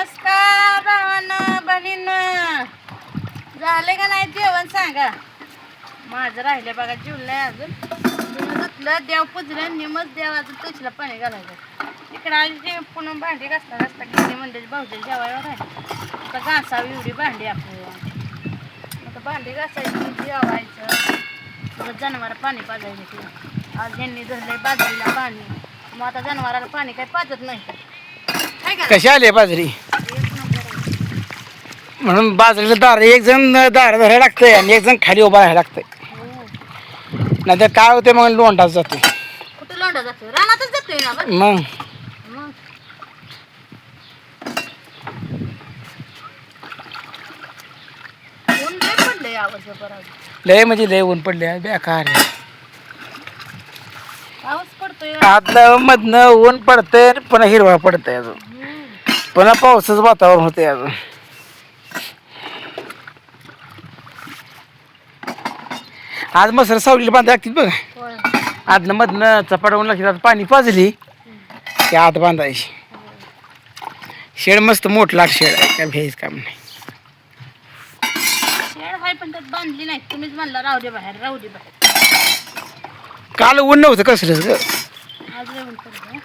नमस्कार भावानं बहिणीनं, झाले का नाही जेवण सांगा. माझं राहिले बघा, जेवण नाही अजून. धुतलं, देव पुजलं, निमच देवाचं तुळशीला पाणी घालायचं. इकडे आली जे पुन्हा भांडी घासता घासता गेली म्हणजे भाऊजी जेवायला राहिले. आता घासावी एवढी भांडी आपल्याला. आता भांडी घासायची, जेवायचं, परत जनावर पाणी पाजायचं. आज यांनी धरलंय बाजरीला पाणी, मग आता जनावराला पाणी काही पाजत नाही. कशी आली बाजरी म्हणून बाजरीला दार एक जण दार धरायला लागतंय आणि एक जण खाली उभा राहायला लागतंय. नाहीतर काय होते मग लोंढाच जातो. कुठे लोंढा जातो? रानातच जातोय ना बरं. मग ऊन लय पडलंय यावर्षी बरं. लय म्हणजे लय ऊन पडले बेकार. पाऊस पडतोय. आतलं मधनं ऊन पडतंय पुन्हा हिरवा पडतंय अजून, पुन्हा पावसाचं वातावरण होतंय अजून. आज मसर सावलीला बांधा लागतील बघा. होय. आतलं मधनं चपाटावून लागतात, पाणी पाजली की आत बांधायची. शेड मस्त मोठं लाट शेड आहे, काय भ्यायचं काम नाही. शेड हाय पण त्यात बांधली नाही. तुम्हीच म्हणला राहू दे बाहेर, राहू दे बाहेर. काल ऊन नव्हतं कसलंच ग. आज लय ऊन पडलंय.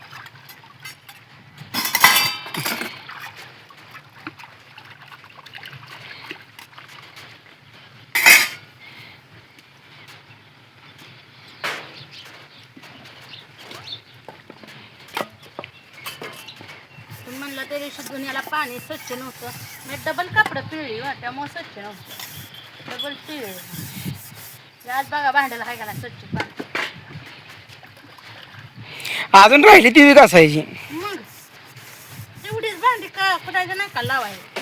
म्हणलं त्या दिवशी दुनियाला पाणी स्वच्छ नव्हतं. मी डबल कपडं पिळली वा, त्यामुळे स्वच्छ नव्हतं. डबल पिळली. आज बघा भांड्याला हाय का नाही स्वच्छ पाणी. अजून राहिली ती घासायची. मग तेवढीच भांडी का कुठायचं नाही का लावायला.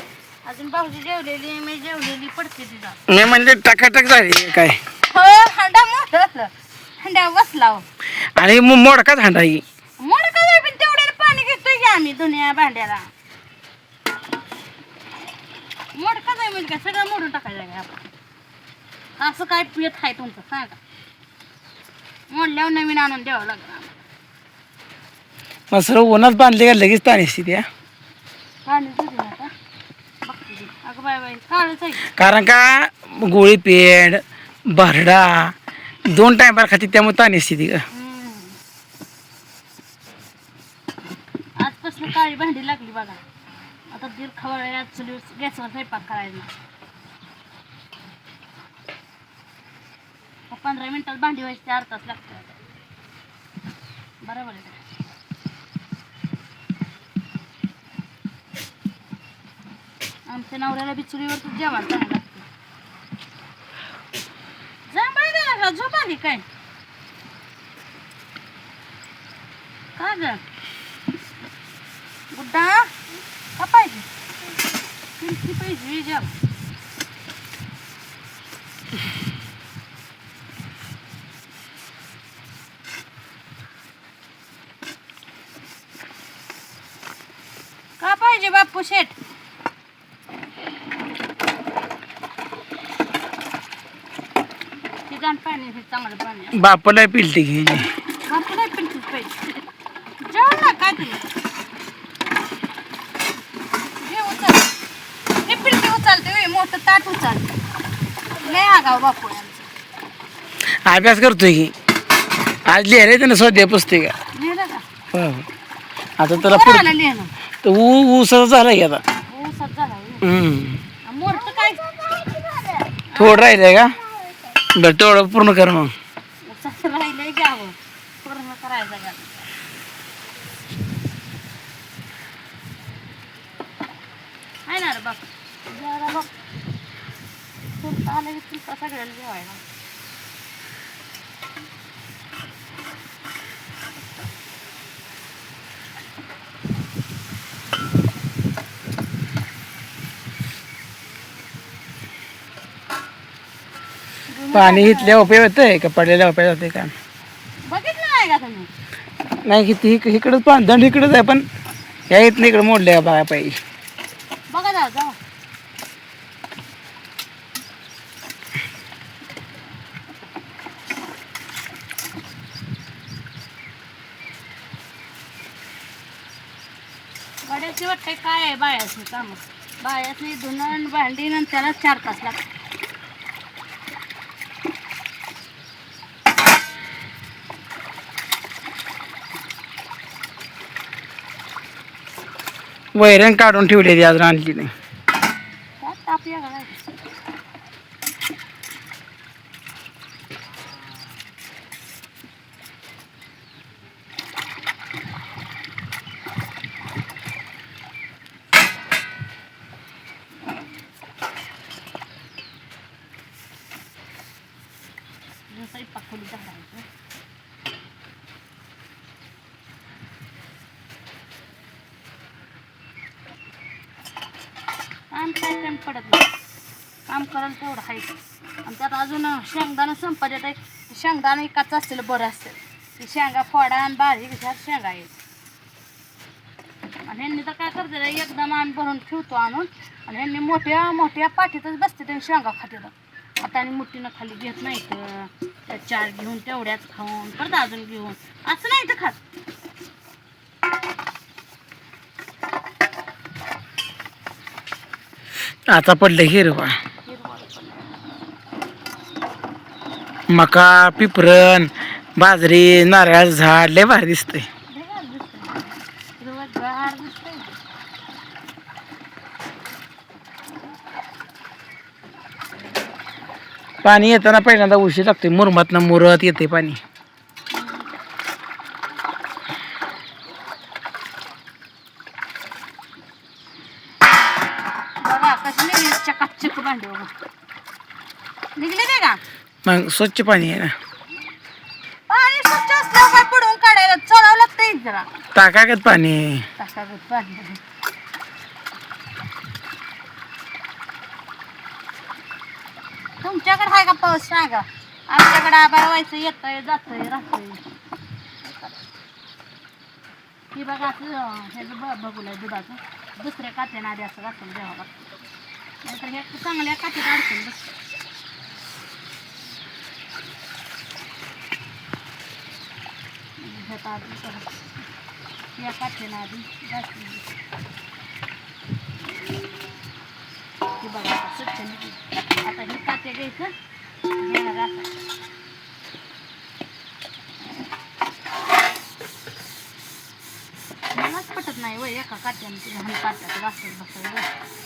अजून भाऊजी जेवलेली, मी जेवलेली पडते तिला. मी म्हणजे टकाटक झाली काय. हो, हांडा मोठं हांड्या बसला हो. आणि मग मोडकाच हांडा ही. मोड का जाय पण तेवढ्याला पाणी घेतोय की आम्ही दुनिया भांड्याला. मोड का जाय म्हणजे काय सगळं मोडून टाकायचं आहे आपण. असं काय पियत आहे तुमचं सांगा. मोडल्यावर नवीन आणून द्यावं लागलं. मग सर्व उन्हात बांधले का लगेच ताण असते त्या. पाणी दिलं आता बघते ती. अगं बाय बाय काळच आहे. कारण का गोळी पेंड भरडा 2 टायमाला खाते त्यामुळे ताण असते ती का. आजपासून काळी भांडी लागली बघा. आता दीर खवळ्या चुलीवर गॅसवर स्वयंपाक करायला. 15 मिनिटात भांडी व्हायची, 4 तास लागतात. बरोबर आहे. आमच्या नवऱ्याला बी चुलीवर जेवण चांगलं लागतं. जांभळ गेला झोप आली काय का ग गुड्डा? का पाहिजे किती पाहिजे जेव. का पाहिजे बापू शेठ? ती जाण पाणी हे चांगलं पाणी. बापाला पिलटी घ्यायची. बापू नाही पण तूच पाहिजे. जेवण ना काय तुम्ही हे उचल. हे पिलटी उचलते मोठं ताट उचलते. लय आगाव बापू आमचं. अभ्यास करतोय की आज लिहायला ना स्वाध्याय पुस्तिका. लिहिलं का? हो आता त्याला बरं आलं लिहिणं. तर ऊसाचा झाला की आता. ऊसात झाला. मोठं काय थोडं राहिलंय का बरं तेवढं पूर्ण कर मग. ऊसाचं राहिलंय घ्यावं पूर्ण करायचं का. आहे ना रे बाप. जरा बघ तुमचं आलं की तुमचा सगळ्याला जेवायला. पाणी इथल्या उपयोग होतंय का पडलेल्या उपयोग होते का बघितलं नाही का तुम्ही? नाही किती इकडंच दंड इकडंच आहे पण ह्या इथं इकडं मोडल्या बघा पाहिजे. बघा जाऊ जाऊ. गाड्याची वाट वाटतंय काय आहे बायासनी काम. बायासनी धुणं भांडी आणि त्याला 4 तास लागतात. वैरण काढून ठेवले अजून आणली नाही. काय ताप या घालायचं. स्वयंपाक खोली घालायचं. काम काय कमी पडत नाही. काम करायला तेवढं आहे. आणि त्यात अजून शेंगदाणा संपत येत आहे. शेंगदाणा एकाच असलेलं बरं असतं. ते शेंगा फोडा आणि बारीक ह्या शेंगा आहेत. आणि ह्यांनी तर काय करते एकदम आम्ही भरून ठेवतो आणून. आणि ह्यांनी मोठ्या मोठ्या पाठीतच बसते त्यांनी शेंगा खाते. हाताने मुठीनं खाली घेत नाही तर 4 घेऊन तेवढ्याच खाऊन परत अजून घेऊन असं नाही तर खात. आता पडलं हिरवा. मका, पिपरण, बाजरी, नारळाचं झाड लय भारी दिसतंय. पाणी येताना पहिल्यांदा उशीर लागते. मुरमातनं मुरत येते पाणी. बघा कशी निघली चकाचक भांडी बघा. निघले ते का मग स्वच्छ पाणी आहे ना. पाणी स्वच्छ असल्यावर काय पडून काढायला चढावं लागतंय जरा. टाकागत पाणी. टाकागत पाणी. तुमच्याकडे आहे का पाऊस सांगा. आमच्याकडे आभाळ व्हायचं येतंय जातंय राहतंय. ही बघा असं ह्याचं बघूला दुधाचं दुसऱ्या कात्यानं आधी असं घासून द्यावं लागतं. नाहीतर हे चांगल्या कात्यात अडचण बसते. ह्यात आधी या कात्यानं आधी घासून ही बघा आता स्वच्छ निघली. आता ही कात्या घ्यायचं ह्याला घासायचं. मलाच पटत नाही वय एका कात्यानं ती घाण कात्यात घासत बसायचं.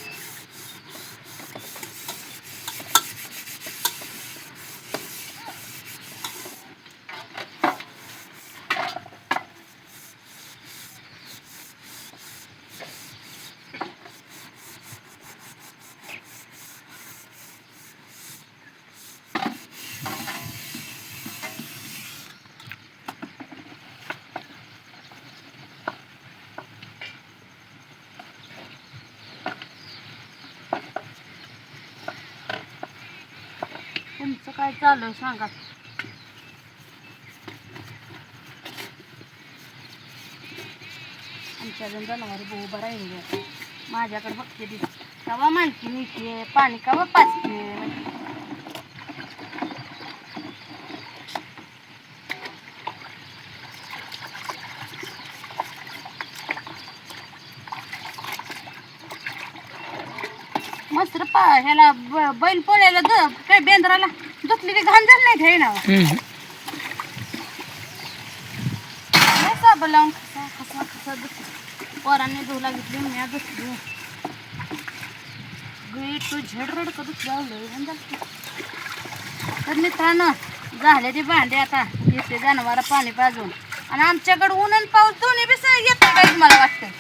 तुमचं काय चालू आहे सांगा. आमच्या जनावरी भाऊ उभा राहिले. माझ्याकडे बघते ती कवा मानकी नीती पाणी कवा पाचते. मस्त ह्याला बैल पोळ्याला काय बेंद्राला दुखली की घाण झाली नाही घ्याय ना. साबण लावून खसा खसा दुखली. पोरांनी धुला घेतली मी दुखली. तू झेड रडकं दुखलं. तर मित्रांनो झाले ती भांडे आता येते जनावरं पाणी पाजून. आणि आमच्याकडे ऊन आणि पाऊस दोन्ही बी येत काय मला वाटतं.